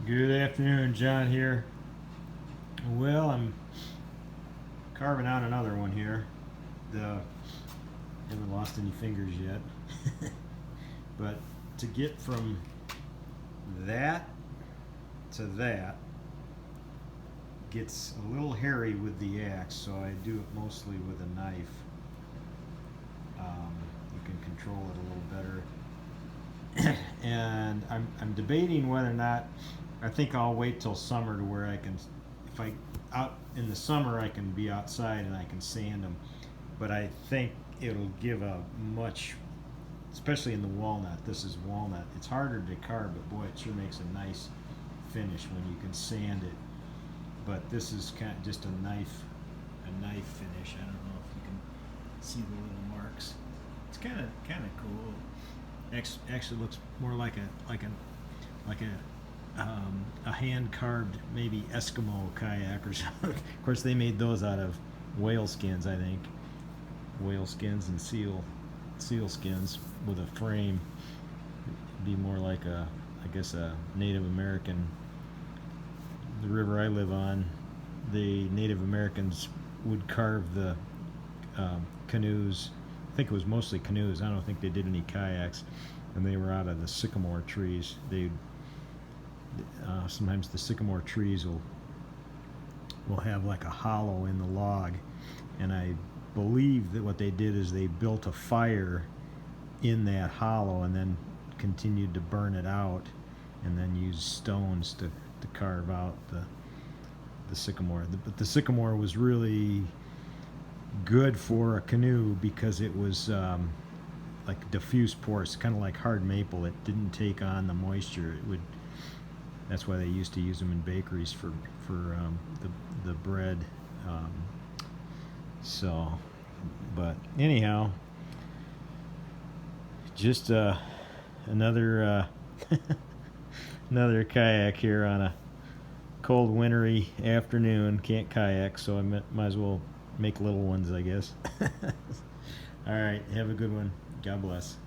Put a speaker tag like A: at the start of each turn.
A: Good afternoon, John here. Well, I'm carving out another one here. Haven't lost any fingers yet. But to get from that to that gets a little hairy with the axe, so I do it mostly with a knife. You can control it a little better. And I'm debating whether or not, I think I'll wait till summer to where I can, if I out in the summer I can be outside and I can sand them, but I think it'll give a much, especially in the walnut. This is walnut. It's harder to carve, but boy, it sure makes a nice finish when you can sand it. But this is kind of just a knife finish. I don't know if you can see the little marks. It's kind of cool. Actually looks more like a hand carved maybe Eskimo kayak or something. Of course, they made those out of whale skins, I think. Whale skins and seal skins with a frame. It'd be more like I guess a Native American. The river I live on, the Native Americans would carve the canoes. I think it was mostly canoes. I don't think they did any kayaks, and they were out of the sycamore trees. They sometimes the sycamore trees will have like a hollow in the log, and I believe that what they did is they built a fire in that hollow and then continued to burn it out, and then used stones to carve out the sycamore. But the sycamore was really good for a canoe because it was like diffuse pores, kind of like hard maple. It didn't take on the moisture. It would. That's why they used to use them in bakeries for the bread. So, but anyhow, just another another kayak here on a cold wintry afternoon. Can't kayak, so I might as well make little ones, I guess. All right, have a good one. God bless.